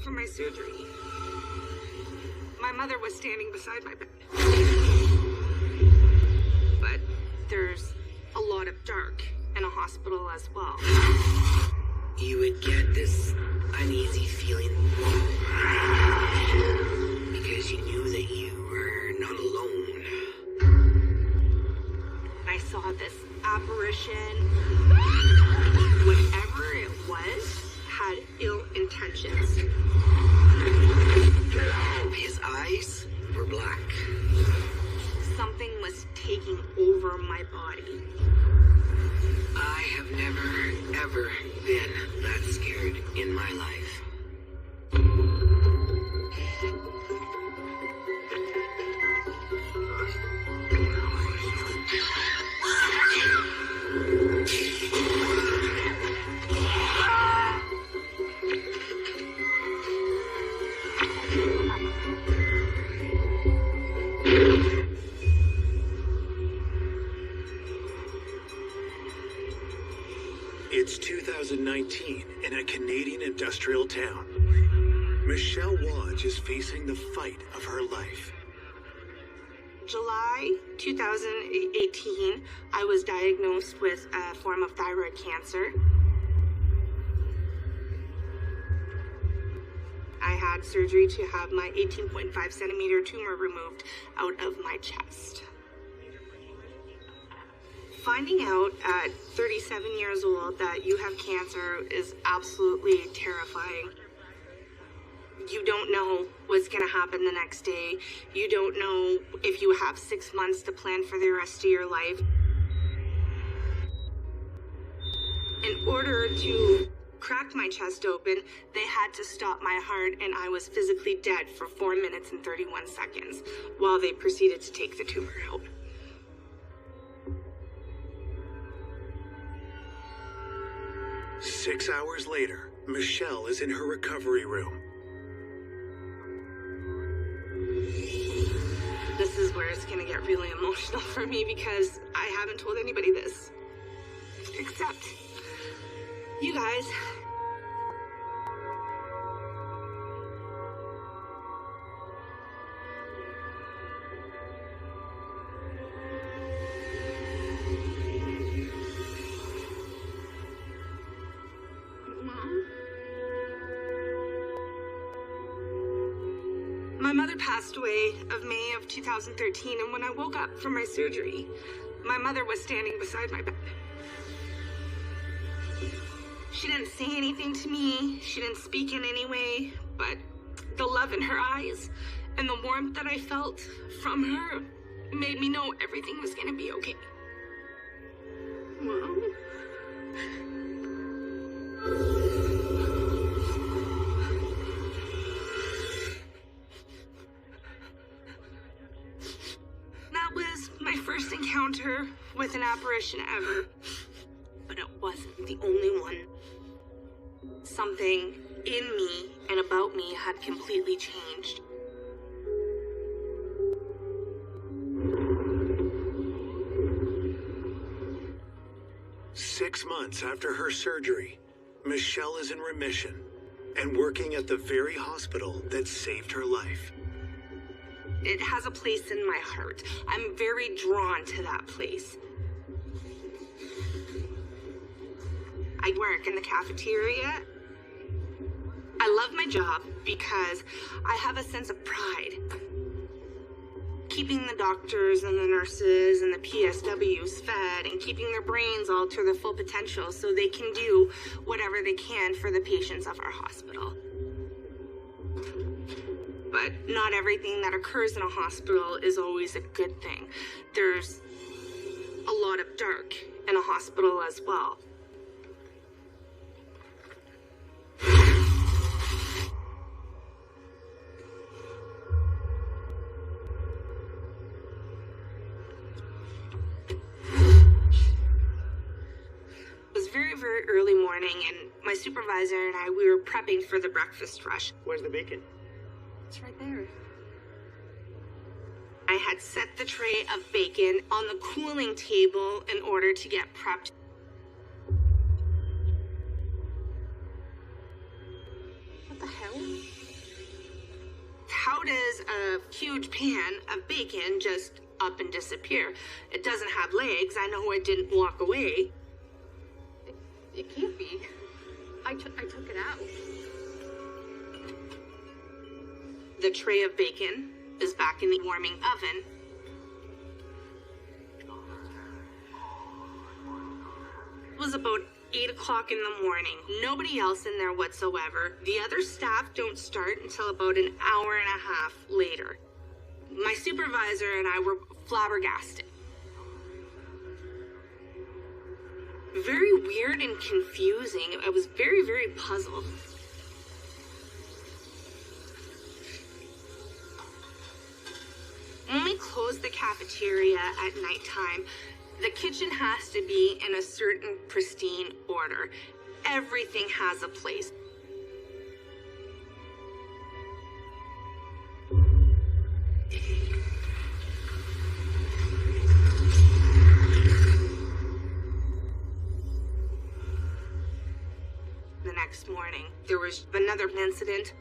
from my surgery, my mother was standing beside my bed. But there's a lot of dark in a hospital as well. You would get this uneasy feeling because you knew that you were not alone. I saw this apparition. Whatever it was had ill intentions. His eyes were black. Something was taking over my body. I have never, ever been that scared in my life. It's 2019 in a Canadian industrial town. Michelle Wadge is facing the fight of her life. July 2018, I was diagnosed with a form of thyroid cancer. I had surgery to have my 18.5 centimeter tumor removed out of my chest. Finding out at 37 years old that you have cancer is absolutely terrifying. You don't know what's going to happen the next day. You don't know if you have 6 months to plan for the rest of your life. In order to crack my chest open, they had to stop my heart, and I was physically dead for 4 minutes and 31 seconds while they proceeded to take the tumor out. Six hours later, Michelle is in her recovery room. This is where it's gonna get really emotional for me because I haven't told anybody this. Except you guys. My mother passed away of May of 2013, and when I woke up from my surgery, my mother was standing beside my bed. She didn't say anything to me, she didn't speak in any way, but the love in her eyes and the warmth that I felt from her made me know everything was gonna be okay. Mom? That was my first encounter with an apparition ever, but it wasn't the only one. Something in me and about me had completely changed. Six months after her surgery, Michelle is in remission and working at the very hospital that saved her life. It has a place in my heart. I'm very drawn to that place. I work in the cafeteria. I love my job because I have a sense of pride. Keeping the doctors and the nurses and the PSWs fed and keeping their brains all to their full potential so they can do whatever they can for the patients of our hospital. But not everything that occurs in a hospital is always a good thing. There's a lot of dark in a hospital as well. It was very, very early morning, and my supervisor and I, we were prepping for the breakfast rush. Where's the bacon? It's right there. I had set the tray of bacon on the cooling table in order to get prepped. What the hell? how does a huge pan of bacon just up and disappear? It doesn't have legs. I know it didn't walk away. It can't be. I took it out. The tray of bacon is back in the warming oven. It was about 8 o'clock in the morning. Nobody else in there whatsoever. The other staff don't start until about an hour and a half later. My supervisor and I were flabbergasted. Very weird and confusing. I was very, very puzzled. When we close the cafeteria at nighttime, the kitchen has to be in a certain pristine order. Everything has a place. The next morning, there was another incident.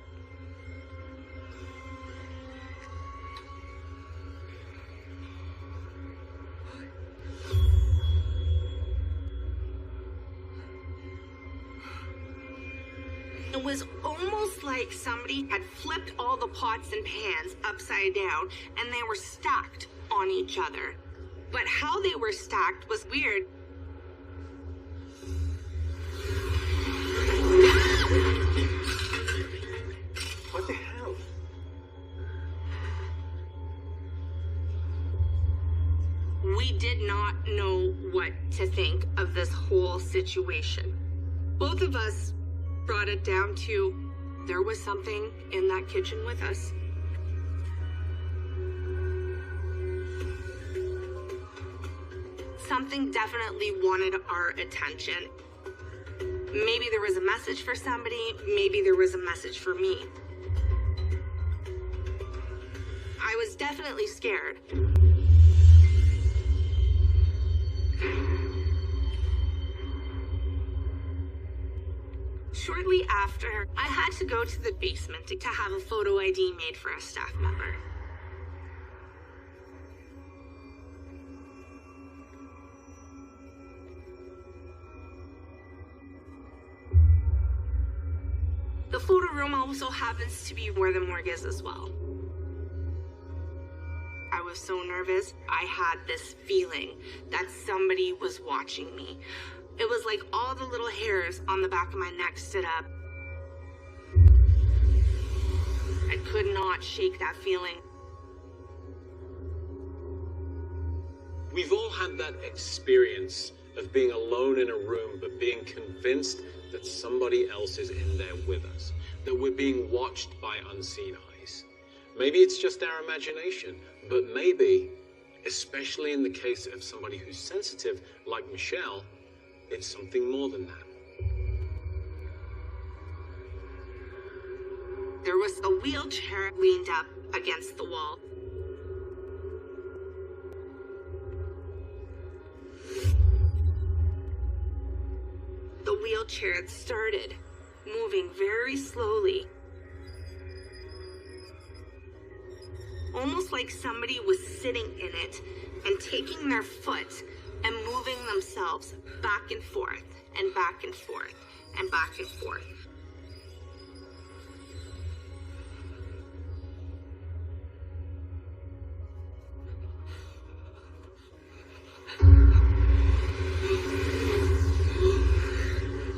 It was almost like somebody had flipped all the pots and pans upside down and they were stacked on each other. But how they were stacked was weird. What the hell? We did not know what to think of this whole situation. Both of us brought it down to there was something in that kitchen with us. Something definitely wanted our attention. Maybe there was a message for somebody, maybe there was a message for me. I was definitely scared. Shortly after, I had to go to the basement to have a photo ID made for a staff member. The photo room also happens to be where the morgue is as well. I was so nervous. I had this feeling that somebody was watching me. It was like all the little hairs on the back of my neck stood up. I could not shake that feeling. We've all had that experience of being alone in a room, but being convinced that somebody else is in there with us, that we're being watched by unseen eyes. Maybe it's just our imagination, but maybe, especially in the case of somebody who's sensitive, like Michelle, it's something more than that. There was a wheelchair leaned up against the wall. The wheelchair started moving very slowly. Almost like somebody was sitting in it and taking their foot and moving themselves back and forth and back and forth and back and forth.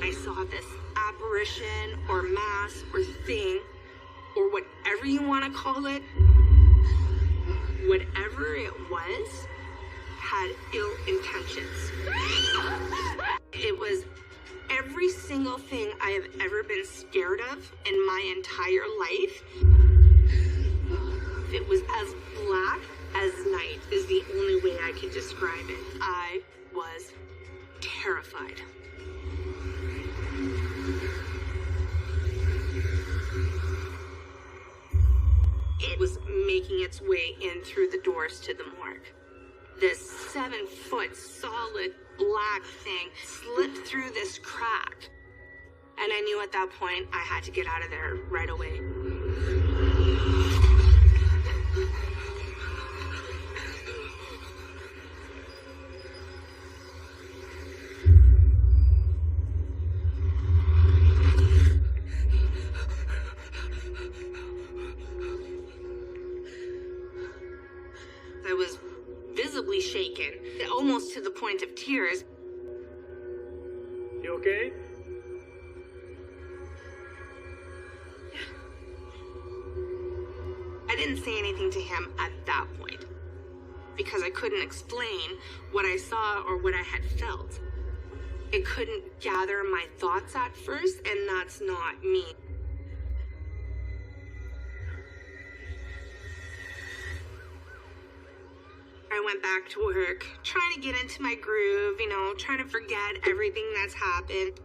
I saw this apparition or mass or thing or whatever you want to call it. Whatever it was had ill intentions. It was every single thing I have ever been scared of in my entire life. It was as black as night is the only way I could describe it. I was terrified. It was making its way in through the doors to the morgue. This 7-foot solid black thing slipped through this crack. And I knew at that point I had to get out of there right away. almost to the point of tears. You okay? I didn't say anything to him at that point because I couldn't explain what I saw or what I had felt. It couldn't gather my thoughts at first, and that's not me. I went back to work, trying to get into my groove, trying to forget everything that's happened.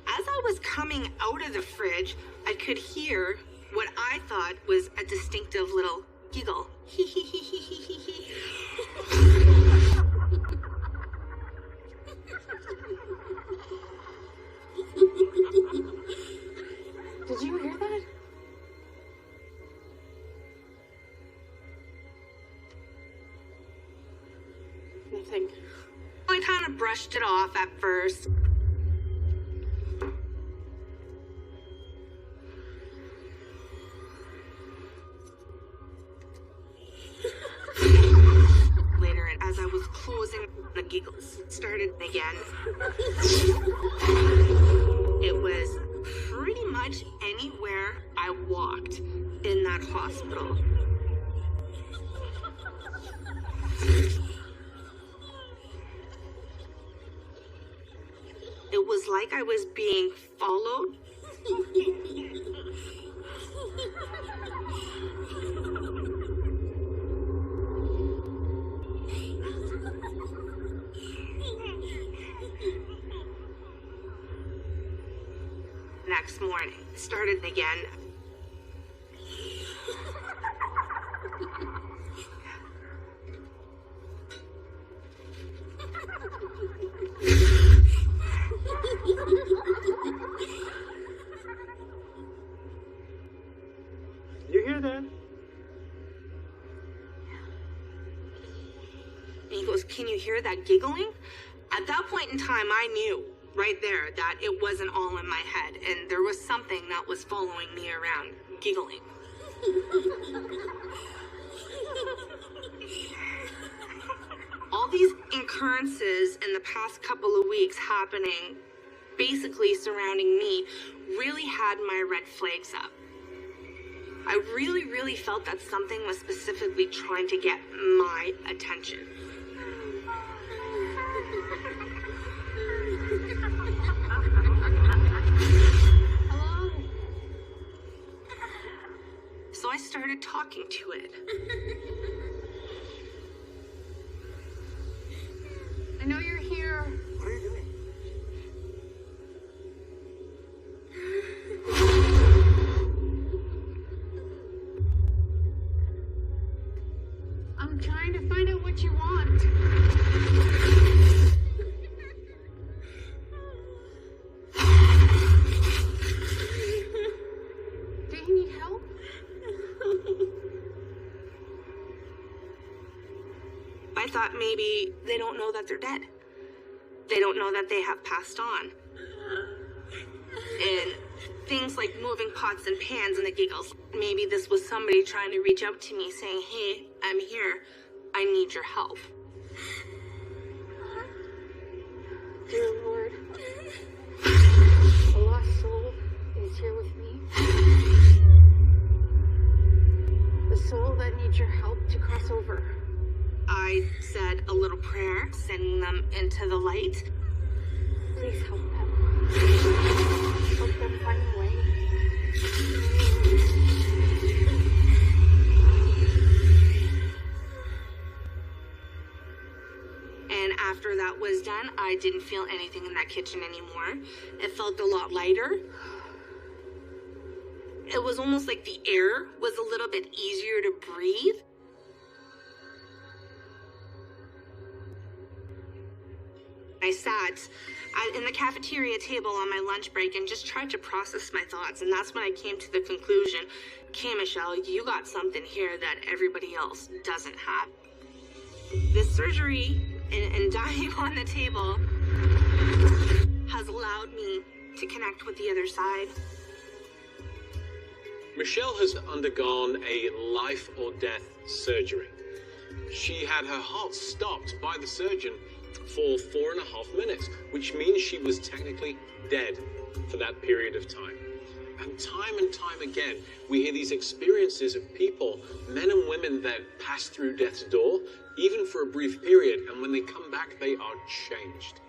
As I was coming out of the fridge, I could hear what I thought was a distinctive little giggle. Hee hee hee hee hee hee hee. Did you hear that? Nothing. I kind of brushed it off at first. Later, as I was closing, the giggles started again. It was pretty much anywhere I walked in that hospital. It was like I was being followed. Next morning, it started again. You hear that? And he goes, "Can you hear that giggling?" At that point in time, I knew right there that it wasn't all in my head, and there was something that was following me around, giggling. All these occurrences in the past couple of weeks happening, basically surrounding me, really had my red flags up. I really felt that something was specifically trying to get my attention. Hello? So I started talking to it. I know you're here. What are you doing? I'm trying to find out what you want. Do you need help? I thought maybe they don't know that they're dead. They don't know that they have passed on. And things like moving pots and pans and the giggles. Maybe this was somebody trying to reach out to me saying, "Hey, I'm here. I need your help." Dear Lord, a lost soul is here with me. The soul that needs your help to cross over. I said a little prayer, sending them into the light. Please help them. Help them find a way. And after that was done, I didn't feel anything in that kitchen anymore. It felt a lot lighter. It was almost like the air was a little bit easier to breathe. I sat in the cafeteria table on my lunch break and just tried to process my thoughts. And that's when I came to the conclusion, okay, Michelle, you got something here that everybody else doesn't have. This surgery and dying on the table has allowed me to connect with the other side. Michelle has undergone a life or death surgery. She had her heart stopped by the surgeon for 4.5 minutes, which means she was technically dead for that period of time. And time again, we hear these experiences of people, men and women that pass through death's door, even for a brief period, and when they come back, they are changed.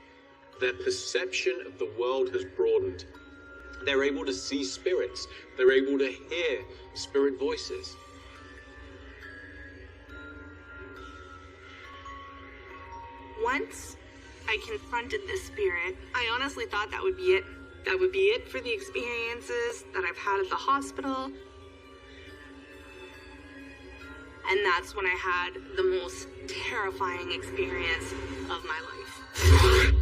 Their perception of the world has broadened. They're able to see spirits. They're able to hear spirit voices. Once I confronted this spirit, I honestly thought that would be it. That would be it for the experiences that I've had at the hospital. And that's when I had the most terrifying experience of my life.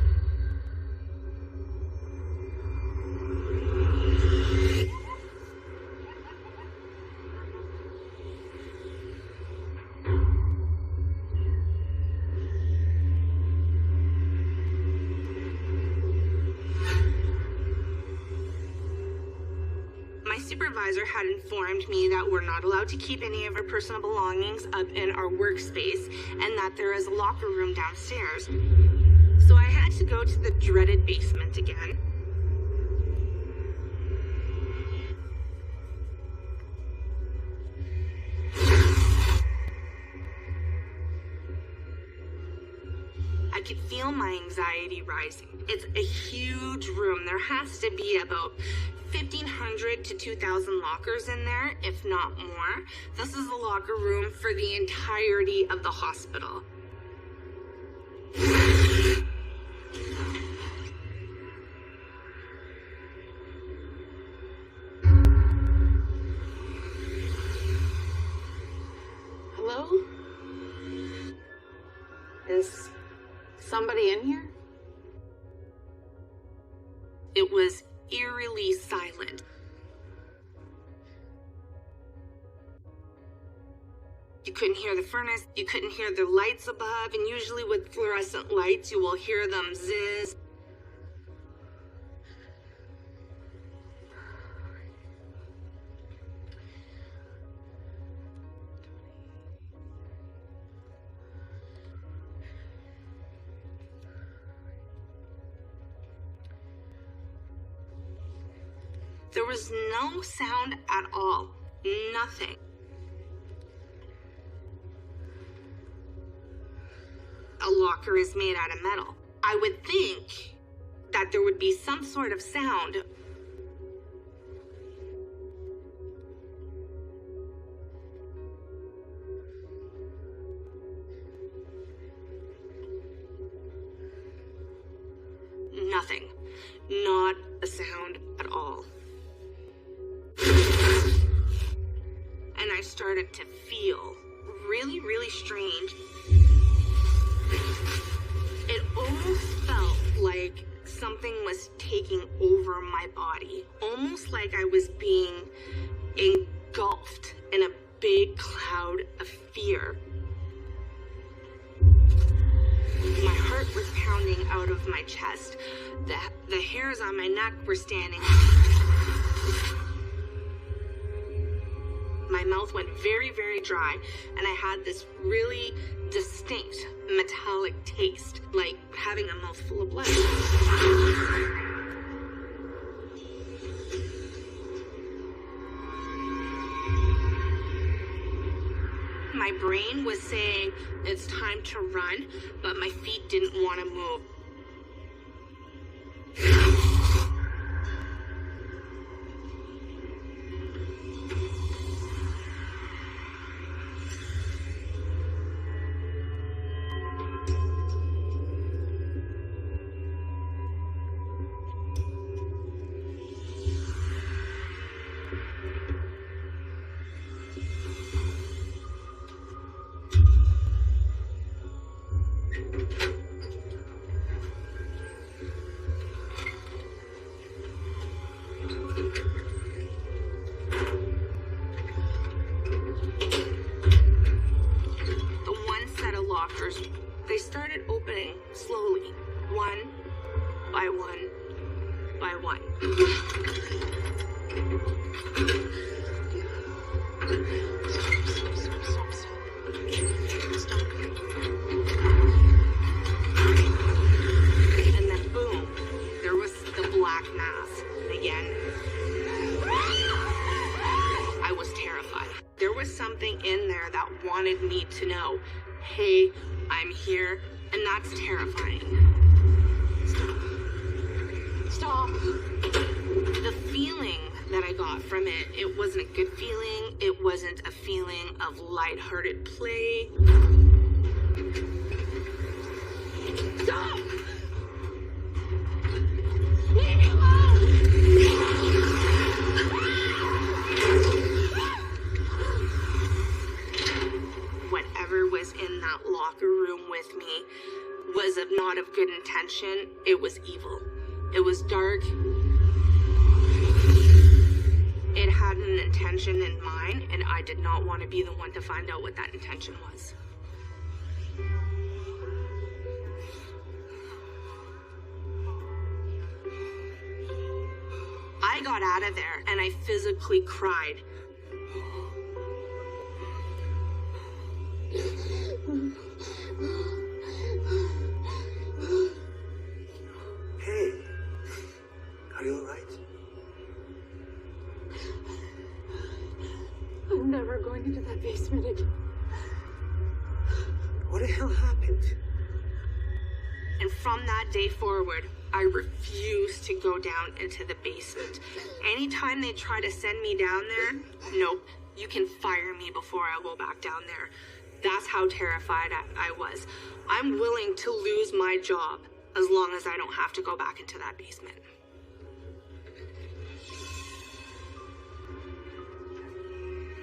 My supervisor had informed me that we're not allowed to keep any of our personal belongings up in our workspace and that there is a locker room downstairs. So I had to go to the dreaded basement again. I could feel my anxiety rising. It's a huge room. There has to be about 1,500 to 2,000 lockers in there, if not more. This is the locker room for the entirety of the hospital. Hello? Is somebody in here? It was eerily silent. You couldn't hear the furnace, you couldn't hear the lights above, and usually with fluorescent lights, you will hear them zizz. There was no sound at all. Nothing. A locker is made out of metal. I would think that there would be some sort of sound. Nothing. Not a sound at all. And I started to feel really, really strange. It almost felt like something was taking over my body. Almost like I was being engulfed in a big cloud of fear. My heart was pounding out of my chest. The hairs on my neck were standing. My mouth went very, very dry, and I had this really distinct metallic taste, like having a mouthful of blood. My brain was saying, it's time to run, but my feet didn't want to move. slowly, one by one by one. And then boom, there was the black mass again. I was terrified. There was something in there that wanted me to know, hey, I'm here, and that's terrifying. Stop. The feeling that I got from it, it wasn't a good feeling. It wasn't a feeling of lighthearted play. Stop! Leave me alone! Whatever was in that locker room with me was not of good intention. It was evil. It was dark. It had an intention in mind, and I did not want to be the one to find out what that intention was. I got out of there, and I physically cried. Hey, are you alright? I'm never going into that basement again. What the hell happened? And from that day forward, I refused to go down into the basement. Anytime they try to send me down there, nope, you can fire me before I go back down there. That's how terrified I was. I'm willing to lose my job as long as I don't have to go back into that basement.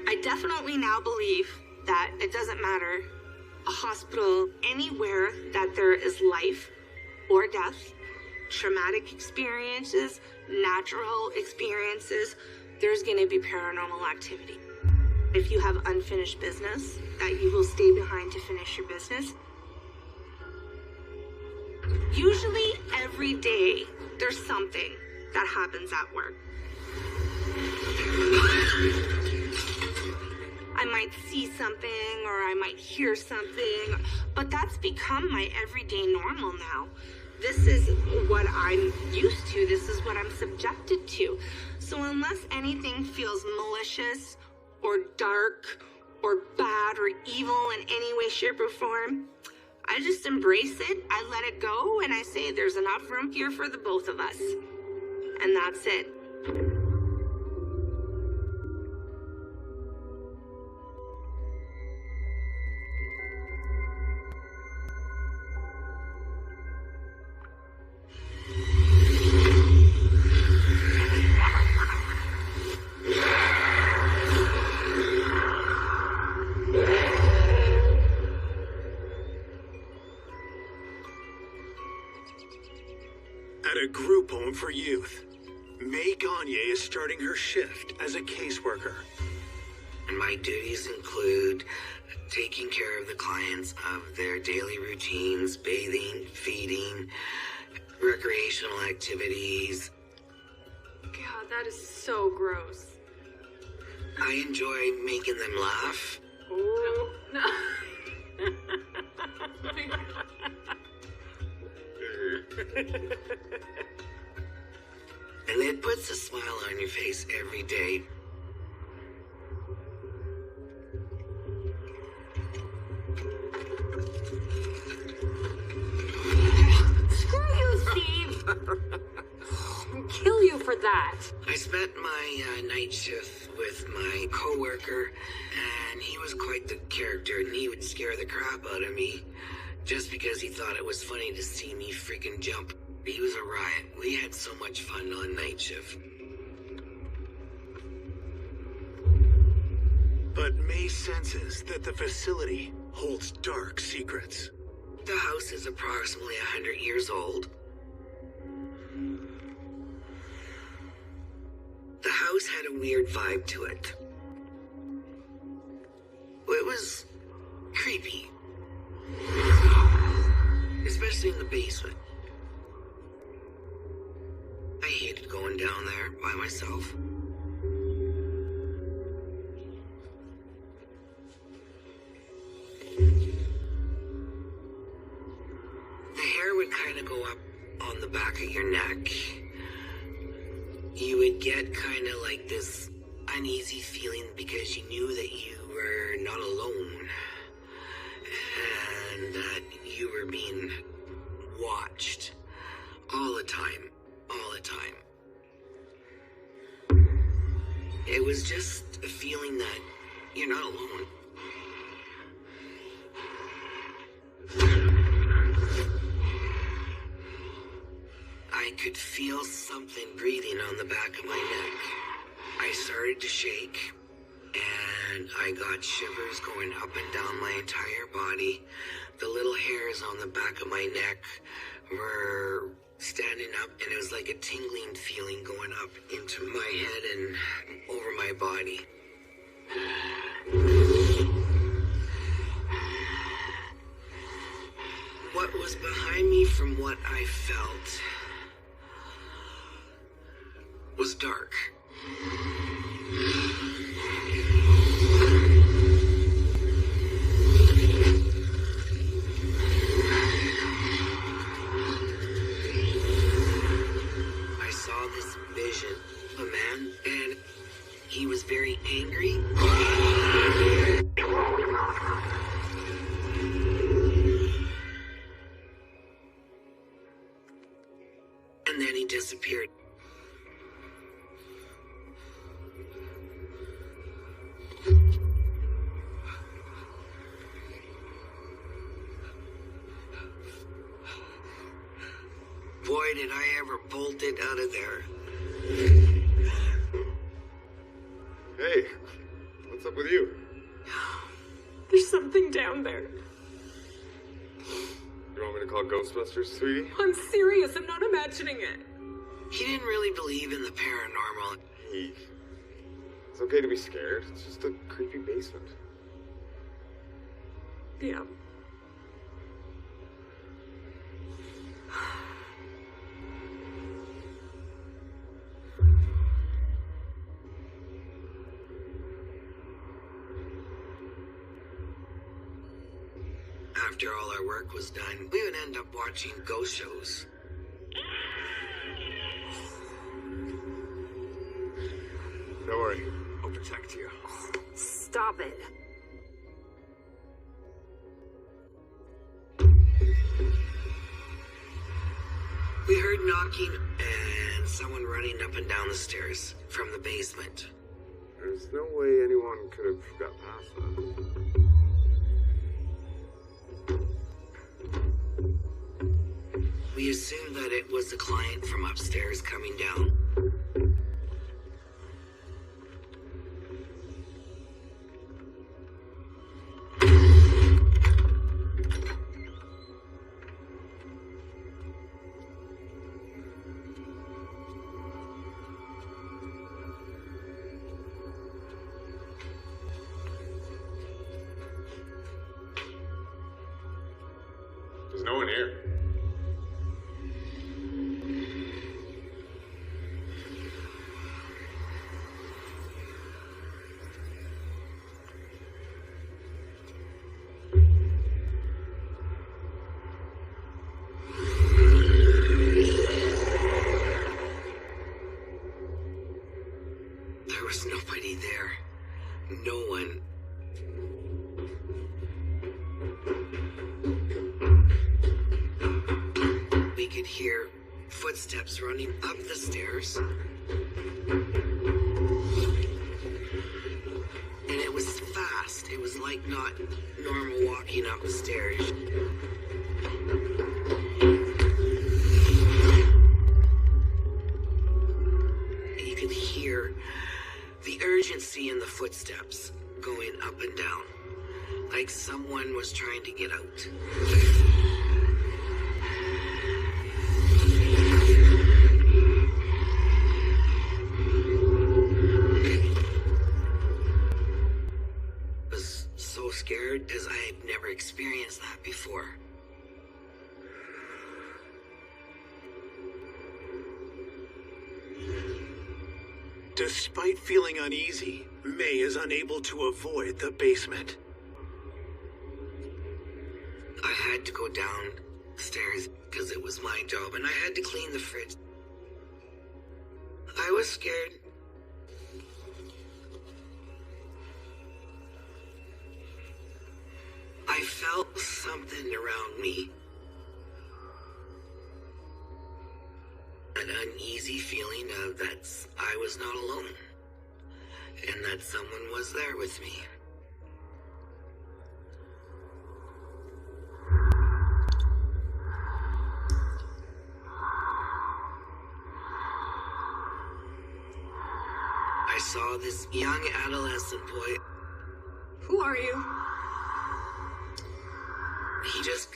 I definitely now believe that it doesn't matter, a hospital, anywhere that there is life or death, traumatic experiences, natural experiences, there's going to be paranormal activity. If you have unfinished business, that you will stay behind to finish your business. Usually every day, there's something that happens at work. I might see something or I might hear something, but that's become my everyday normal now. This is what I'm used to. This is what I'm subjected to. So unless anything feels malicious or dark or bad or evil in any way, shape, or form, I just embrace it, I let it go, and I say there's enough room here for the both of us. And that's it. At a group home for youth, May Gagne is starting her shift as a caseworker. And my duties include taking care of the clients of their daily routines, bathing, feeding, recreational activities. God, that is so gross. I enjoy making them laugh. Oh, no. And it puts a smile on your face every day. Screw you, Steve. I'll kill you for that. I spent my night shift with my coworker, and he was quite the character, and he would scare the crap out of me just because he thought it was funny to see me freaking jump. He was a riot. We had so much fun on night shift. But May senses that the facility holds dark secrets. The house is approximately 100 years old. The house had a weird vibe to it. It was creepy. especially in the basement. I hated going down there by myself. The hair would kind of go up on the back of your neck. You would get kind of like this uneasy feeling because you knew that you were not alone and that you were being watched all the time. It was just a feeling that you're not alone. I could feel something breathing on the back of my neck. I started to shake, and I got shivers going up and down my entire body. The little hairs on the back of my neck were standing up, and it was like a tingling feeling going up into my head and over my body. What was behind me from what I felt was dark. I saw this vision of a man, and he was very angry. And then he disappeared. Boy, did I ever bolt it out of there. Hey, what's up with you? There's something down there. You want me to call Ghostbusters, sweetie? I'm serious. I'm not imagining it. He didn't really believe in the paranormal. Hey, it's okay to be scared. It's just a creepy basement. Yeah. After all our work was done, we would end up watching ghost shows. Don't worry, I'll protect you. Stop it. We heard knocking and someone running up and down the stairs from the basement. There's no way anyone could have got past that. We assumed that it was the client from upstairs coming down. There's no one here. There was nobody there. No one. We could hear footsteps running up the stairs. And it was fast. It was like not normal walking up the stairs. You could hear the urgency in the footsteps going up and down, like someone was trying to get out. I was so scared because I had never experienced that before. Despite feeling uneasy, May is unable to avoid the basement. I had to go downstairs because it was my job, and I had to clean the fridge. I was scared. I felt something around me. An uneasy feeling of that I was not alone, and that someone was there with me. I saw this young adolescent boy. Who are you? He just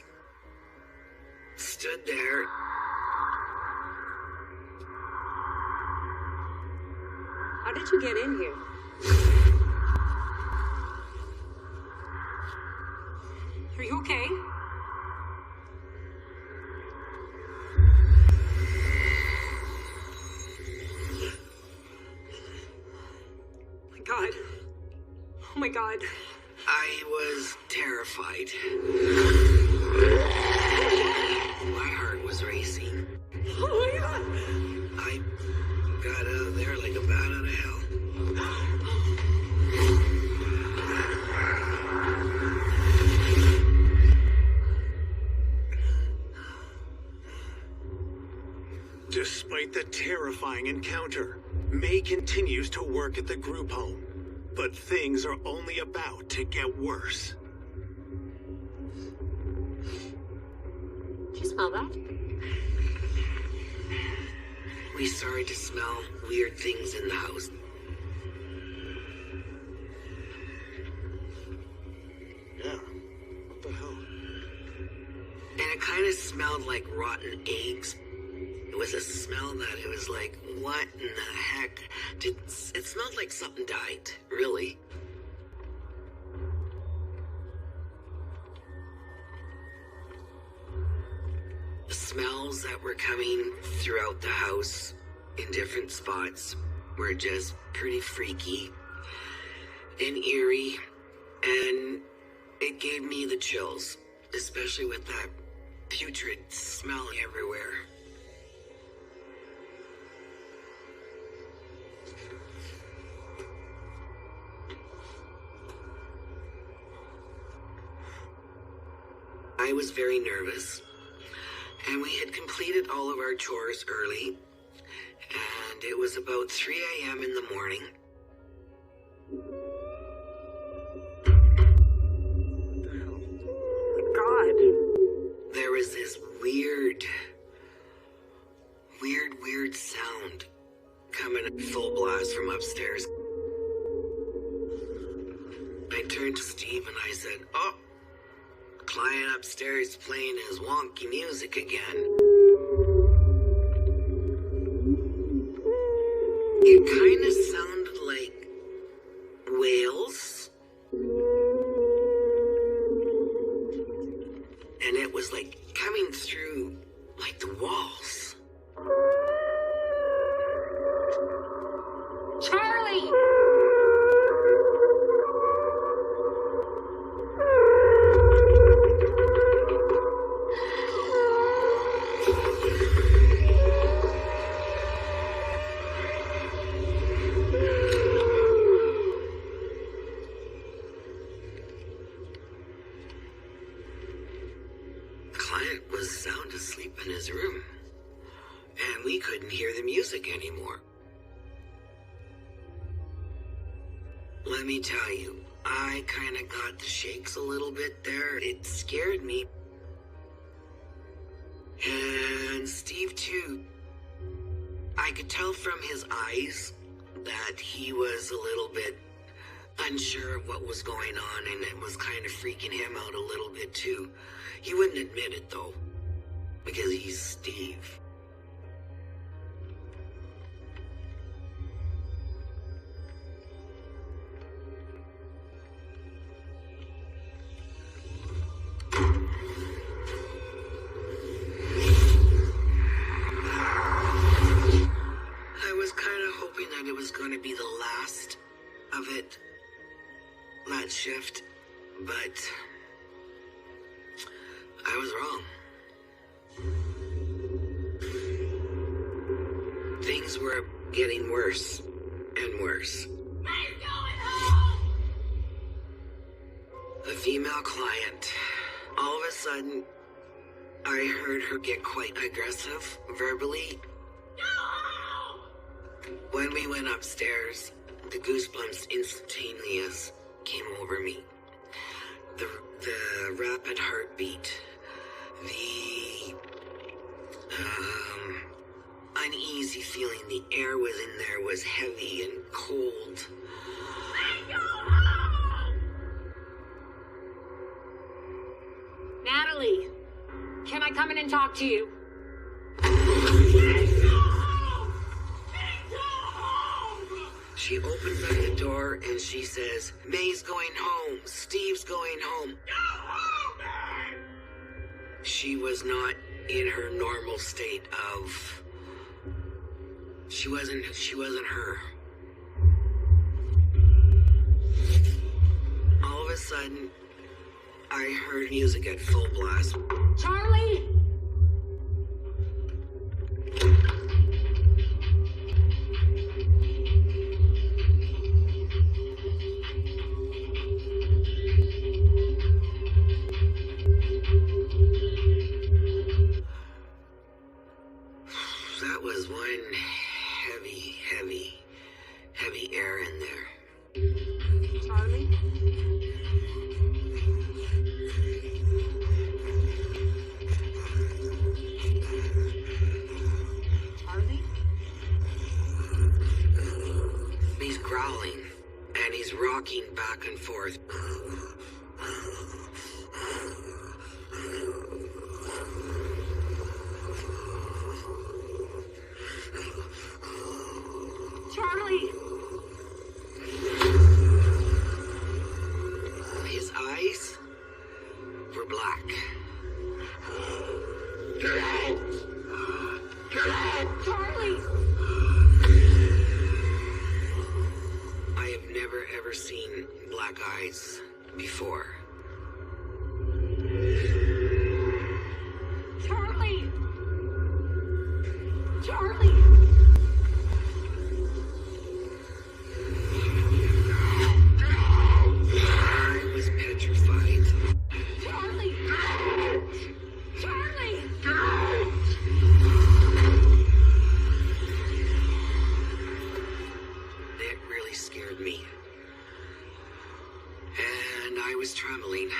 stood there. How did you get in here? Are you okay? My God. Oh my God. I was terrified. My heart was racing. Oh my God. I got out of there like a bat out of hell. Despite the terrifying encounter, May continues to work at the group home, but things are only about to get worse. Do you smell that? We started to smell weird things in the house. Yeah. What the hell? And it kind of smelled like rotten eggs. It was a smell that it was like, what in the heck? It smelled like something died, really. The smells that were coming throughout the house in different spots were just pretty freaky and eerie, and it gave me the chills, especially with that putrid smell everywhere. I was very nervous, and we had completed all of our chores early, and it was about 3 a.m. in the morning. What the hell? God. There was this weird sound coming at full blast from upstairs. I turned to Steve and I said, "Oh, client upstairs playing his wonky music again." It kind of sounded like wails. And it was like coming through like the walls. Charlie! The client was sound asleep in his room, and we couldn't hear the music anymore. Let me tell you, I kind of got the shakes a little bit there. It scared me. And Steve, too. I could tell from his eyes that he was a little bit unsure of what was going on, and it was kind of freaking him out a little bit, too. He wouldn't admit it, though, because he's Steve. I was kind of hoping that it was going to shift, but I was wrong. Things were getting worse and worse. The female client, all of a sudden, I heard her get quite aggressive verbally. When we went upstairs, the goosebumps instantaneous came over me. The rapid heartbeat, the uneasy feeling the air within there was heavy and cold. Natalie, can I come in and talk to you? She opens up the door and she says, May's going home. Steve's going home. She was not in her normal state of... She wasn't her. All of a sudden, I heard music at full blast. Charlie! That was one heavy air in there. Charlie? Charlie? He's growling, and he's rocking back and forth. Charlie! His eyes were black. Charlie! I have never ever seen black eyes before. Charlie! Charlie! I was petrified. Charlie! Charlie! It really scared me. And I was trembling.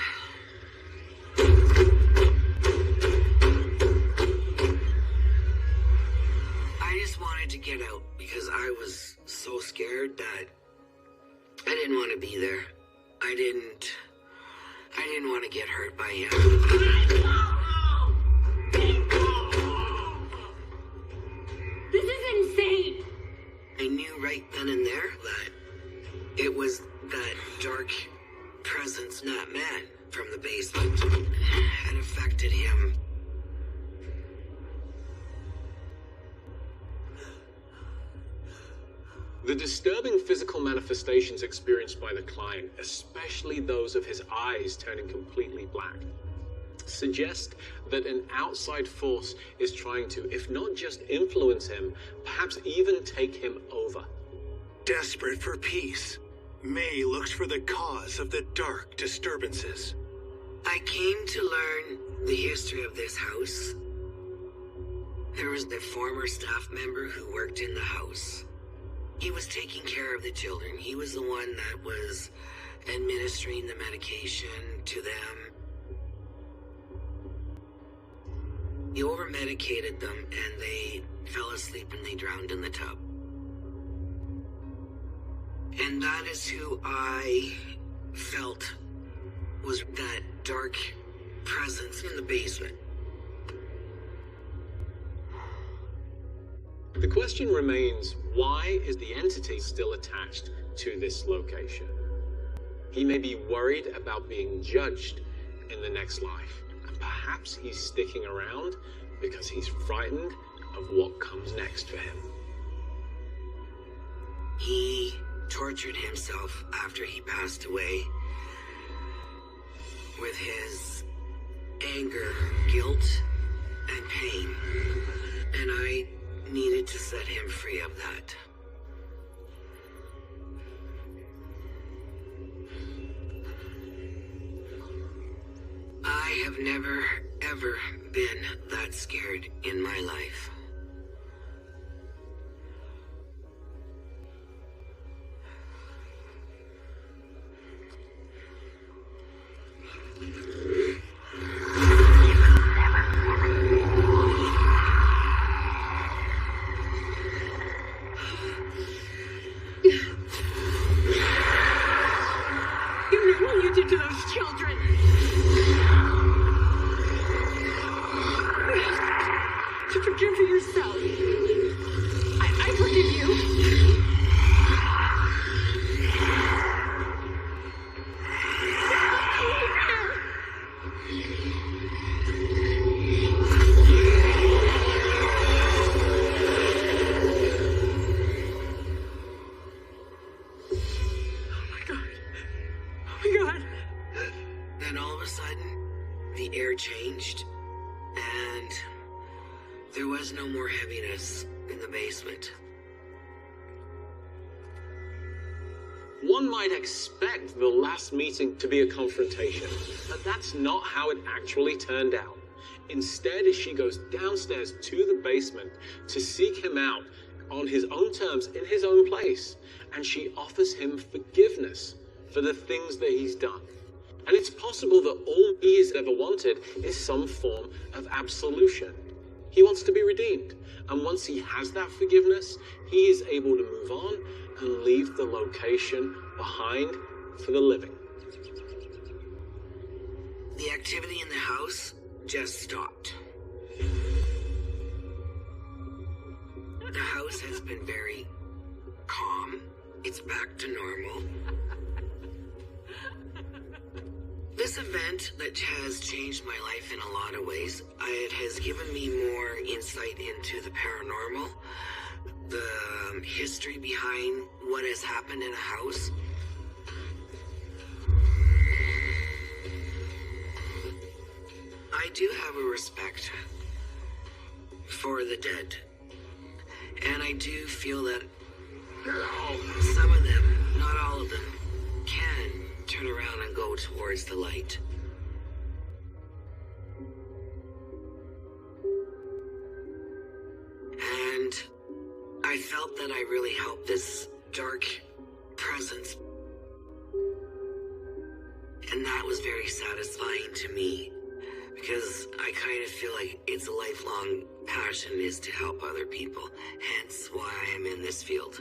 I just wanted to get out because I was so scared that I didn't want to be there. I didn't want to get hurt by him. This is insane! I knew right then and there that it was that dark presence, not man, from the basement had affected him. The disturbing physical manifestations experienced by the client, especially those of his eyes turning completely black, suggest that an outside force is trying to, if not just influence him, perhaps even take him over. Desperate for peace, May looks for the cause of the dark disturbances. I came to learn the history of this house. There was the former staff member who worked in the house. He was taking care of the children. He was the one that was administering the medication to them. He over-medicated them and they fell asleep and they drowned in the tub. And that is who I felt was that dark presence in the basement. The question remains, why is the entity still attached to this location? He may be worried about being judged in the next life, and perhaps he's sticking around because he's frightened of what comes next for him. He tortured himself after he passed away with his anger, guilt, and pain. And I needed to set him free of that. I have never, ever been that scared in my life. You know what you did to those children. To forgive yourself. I forgive you. Then all of a sudden, the air changed, and there was no more heaviness in the basement. One might expect the last meeting to be a confrontation, but that's not how it actually turned out. Instead, she goes downstairs to the basement to seek him out on his own terms in his own place, and she offers him forgiveness for the things that he's done. And it's possible that all he has ever wanted is some form of absolution. He wants to be redeemed, and once he has that forgiveness, he is able to move on and leave the location behind for the living. The activity in the house just stopped. The house has been very calm. It's back to normal. This event that has changed my life in a lot of ways, it has given me more insight into the paranormal, the history behind what has happened in a house. I do have a respect for the dead, and I do feel that some of them, not all of them, can turn around and go towards the light. And I felt that I really helped this dark presence. And that was very satisfying to me, because I kind of feel like it's a lifelong passion is to help other people, hence why I am in this field.